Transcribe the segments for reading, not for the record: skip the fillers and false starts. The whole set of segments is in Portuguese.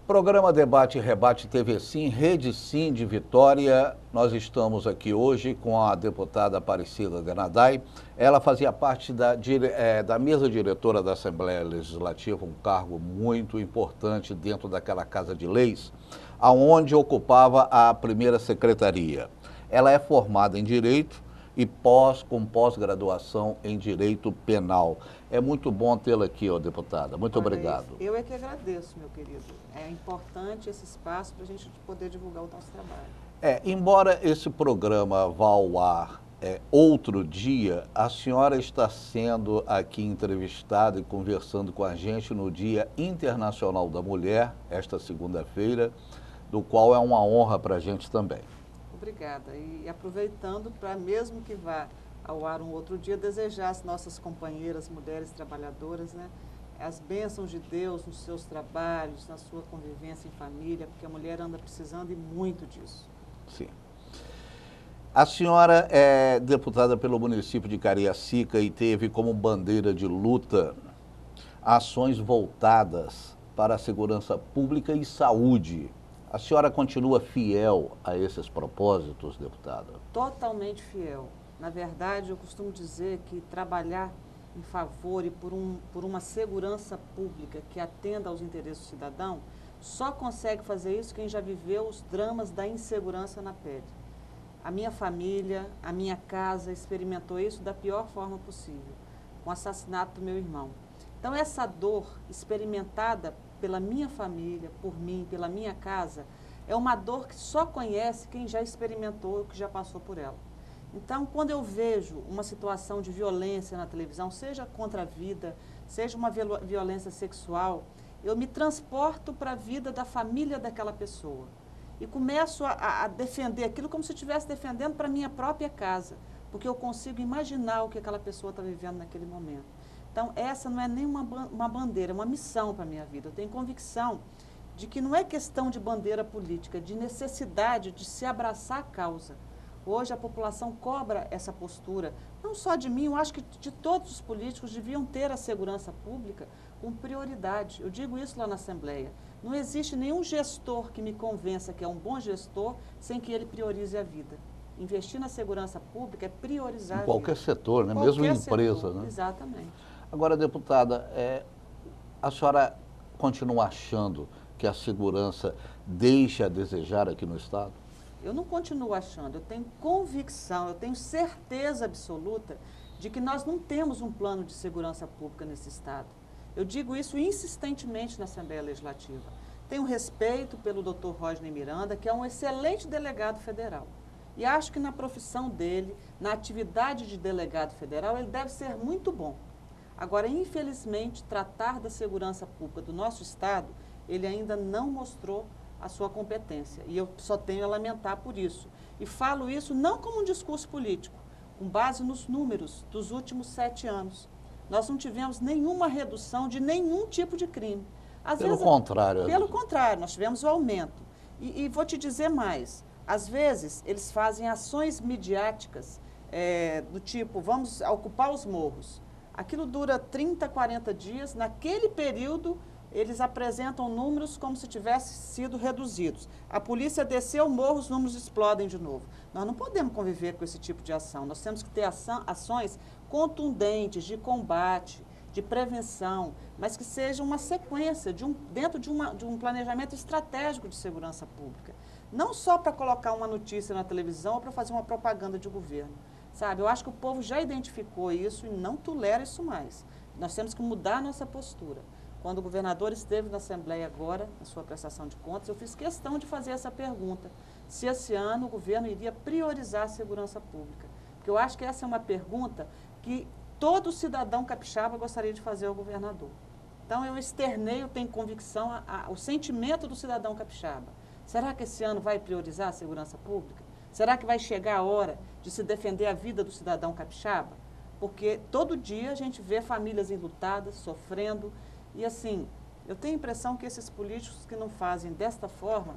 Programa Debate e Rebate TV Sim, Rede Sim de Vitória. Nós estamos aqui hoje com a deputada Aparecida Ganadai. Ela fazia parte da mesa diretora da Assembleia Legislativa, um cargo muito importante dentro daquela Casa de Leis, aonde ocupava a primeira secretaria. Ela é formada em Direito e com pós-graduação em Direito Penal. É muito bom tê-la aqui, ó, deputada. Muito obrigado. Eu é que agradeço, meu querido. É importante esse espaço para a gente poder divulgar o nosso trabalho. Embora esse programa vá ao ar outro dia, a senhora está sendo aqui entrevistada e conversando com a gente no Dia Internacional da Mulher, esta segunda-feira, do qual é uma honra para a gente também. Obrigada. E aproveitando para, mesmo que vá ao ar um outro dia, desejar às nossas companheiras, mulheres trabalhadoras, né, as bênçãos de Deus nos seus trabalhos, na sua convivência em família, porque a mulher anda precisando e muito disso. Sim. A senhora é deputada pelo município de Cariacica e teve como bandeira de luta ações voltadas para a segurança pública e saúde. A senhora continua fiel a esses propósitos, deputada? Totalmente fiel. Na verdade, eu costumo dizer que trabalhar em favor e por uma segurança pública que atenda aos interesses do cidadão, só consegue fazer isso quem já viveu os dramas da insegurança na pele. A minha família, a minha casa experimentou isso da pior forma possível, com o assassinato do meu irmão. Então, essa dor experimentada pela minha família, por mim, pela minha casa, é uma dor que só conhece quem já experimentou, que já passou por ela. Então, quando eu vejo uma situação de violência na televisão, seja contra a vida, seja uma violência sexual, eu me transporto para a vida da família daquela pessoa e começo a defender aquilo como se eu estivesse defendendo para a minha própria casa, porque eu consigo imaginar o que aquela pessoa está vivendo naquele momento. Então, essa não é nem uma bandeira, é uma missão para a minha vida. Eu tenho convicção de que não é questão de bandeira política, de necessidade de se abraçar a causa. Hoje a população cobra essa postura, não só de mim, eu acho que de todos os políticos deviam ter a segurança pública com prioridade. Eu digo isso lá na Assembleia. Não existe nenhum gestor que me convença que é um bom gestor sem que ele priorize a vida. Investir na segurança pública é priorizar a vida. Em qualquer setor, né? Mesmo em empresa, né? Exatamente. Agora, deputada, a senhora continua achando que a segurança deixa a desejar aqui no Estado? Eu não continuo achando, eu tenho convicção, eu tenho certeza absoluta de que nós não temos um plano de segurança pública nesse Estado. Eu digo isso insistentemente na Assembleia Legislativa. Tenho respeito pelo Dr. Rodney Miranda, que é um excelente delegado federal. E acho que na profissão dele, na atividade de delegado federal, ele deve ser muito bom. Agora, infelizmente, tratar da segurança pública do nosso Estado, ele ainda não mostrou a sua competência. E eu só tenho a lamentar por isso. E falo isso não como um discurso político, com base nos números dos últimos 7 anos. Nós não tivemos nenhuma redução de nenhum tipo de crime. Pelo contrário. Pelo contrário, nós tivemos o aumento. E vou te dizer mais, às vezes eles fazem ações midiáticas do tipo, vamos ocupar os morros. Aquilo dura 30, 40 dias, naquele período eles apresentam números como se tivessem sido reduzidos. A polícia desceu o morro, os números explodem de novo. Nós não podemos conviver com esse tipo de ação. Nós temos que ter ações contundentes de combate, de prevenção, mas que seja uma sequência, dentro de um planejamento estratégico de segurança pública. Não só para colocar uma notícia na televisão ou para fazer uma propaganda de governo. Sabe, eu acho que o povo já identificou isso e não tolera isso mais. Nós temos que mudar a nossa postura. Quando o governador esteve na Assembleia agora, na sua prestação de contas, eu fiz questão de fazer essa pergunta. Se esse ano o governo iria priorizar a segurança pública. Porque eu acho que essa é uma pergunta que todo cidadão capixaba gostaria de fazer ao governador. Então eu externei, eu tenho convicção, o sentimento do cidadão capixaba. Será que esse ano vai priorizar a segurança pública? Será que vai chegar a hora de se defender a vida do cidadão capixaba? Porque todo dia a gente vê famílias enlutadas, sofrendo. E assim, eu tenho a impressão que esses políticos que não fazem desta forma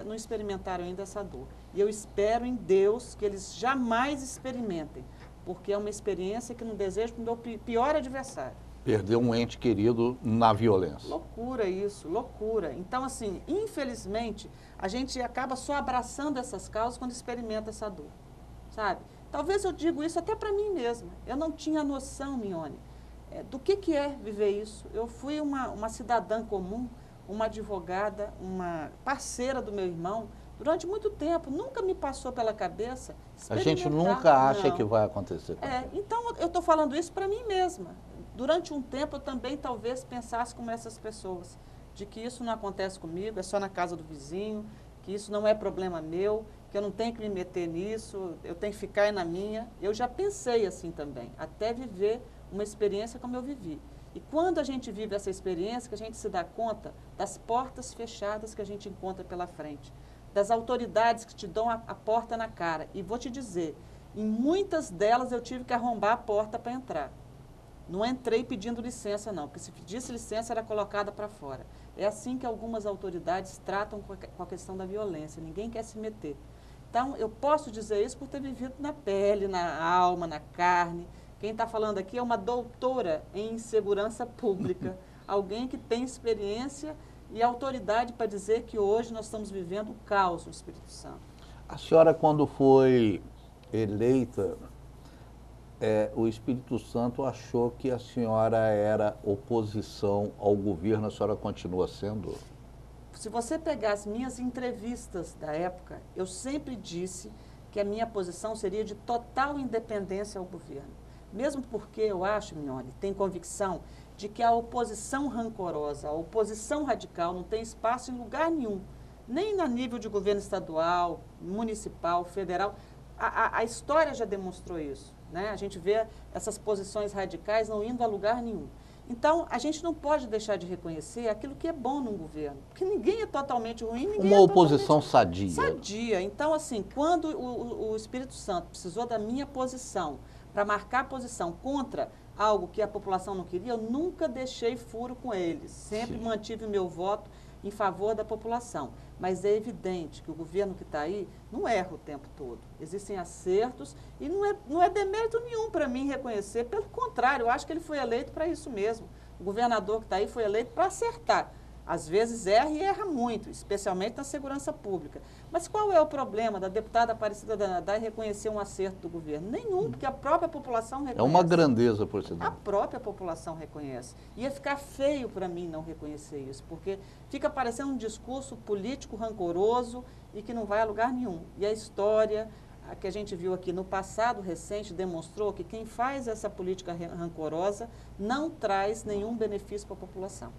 não experimentaram ainda essa dor. E eu espero em Deus que eles jamais experimentem, porque é uma experiência que não desejo para o meu pior adversário. Perder um ente querido na violência. Loucura isso, loucura. Então, assim, infelizmente, a gente acaba só abraçando essas causas quando experimenta essa dor, sabe? Talvez eu digo isso até para mim mesma. Eu não tinha noção, Mione, do que é viver isso. Eu fui uma cidadã comum, uma advogada, uma parceira do meu irmão, durante muito tempo. Nunca me passou pela cabeça A gente experimentar. nunca acha Não. que vai acontecer. Então, eu estou falando isso para mim mesma. Durante um tempo, eu também talvez pensasse como essas pessoas, de que isso não acontece comigo, é só na casa do vizinho, que isso não é problema meu, que eu não tenho que me meter nisso, eu tenho que ficar na minha. Eu já pensei assim também, até viver uma experiência como eu vivi. E quando a gente vive essa experiência, que a gente se dá conta das portas fechadas que a gente encontra pela frente, das autoridades que te dão a porta na cara. E vou te dizer, em muitas delas eu tive que arrombar a porta para entrar. Não entrei pedindo licença, não, porque se pedisse licença era colocada para fora. É assim que algumas autoridades tratam com a questão da violência, ninguém quer se meter. Então, eu posso dizer isso por ter vivido na pele, na alma, na carne. Quem está falando aqui é uma doutora em segurança pública, alguém que tem experiência e autoridade para dizer que hoje nós estamos vivendo o caos no Espírito Santo. A senhora, quando foi eleita, o Espírito Santo achou que a senhora era oposição ao governo, a senhora continua sendo? Se você pegar as minhas entrevistas da época, eu sempre disse que a minha posição seria de total independência ao governo. Mesmo porque eu acho, Mione, tenho convicção de que a oposição rancorosa, a oposição radical não tem espaço em lugar nenhum, nem a nível de governo estadual, municipal, federal. A história já demonstrou isso, né? A gente vê essas posições radicais não indo a lugar nenhum. Então, a gente não pode deixar de reconhecer aquilo que é bom num governo, porque ninguém é totalmente ruim, ninguém Uma oposição sadia. Sadia. Então, assim, quando o Espírito Santo precisou da minha posição para marcar posição contra algo que a população não queria, eu nunca deixei furo com eles. Sempre mantive o meu voto em favor da população. Mas é evidente que o governo que está aí não erra o tempo todo. Existem acertos e não é demérito nenhum para mim reconhecer. Pelo contrário, eu acho que ele foi eleito para isso mesmo. O governador que está aí foi eleito para acertar. Às vezes erra e erra muito, especialmente na segurança pública. Mas qual é o problema da deputada Aparecida Danadai reconhecer um acerto do governo? Nenhum, porque a própria população reconhece. É uma grandeza, por sinal. A própria população reconhece. Ia ficar feio para mim não reconhecer isso, porque fica parecendo um discurso político rancoroso e que não vai a lugar nenhum. E a história que a gente viu aqui no passado recente demonstrou que quem faz essa política rancorosa não traz nenhum benefício para a população.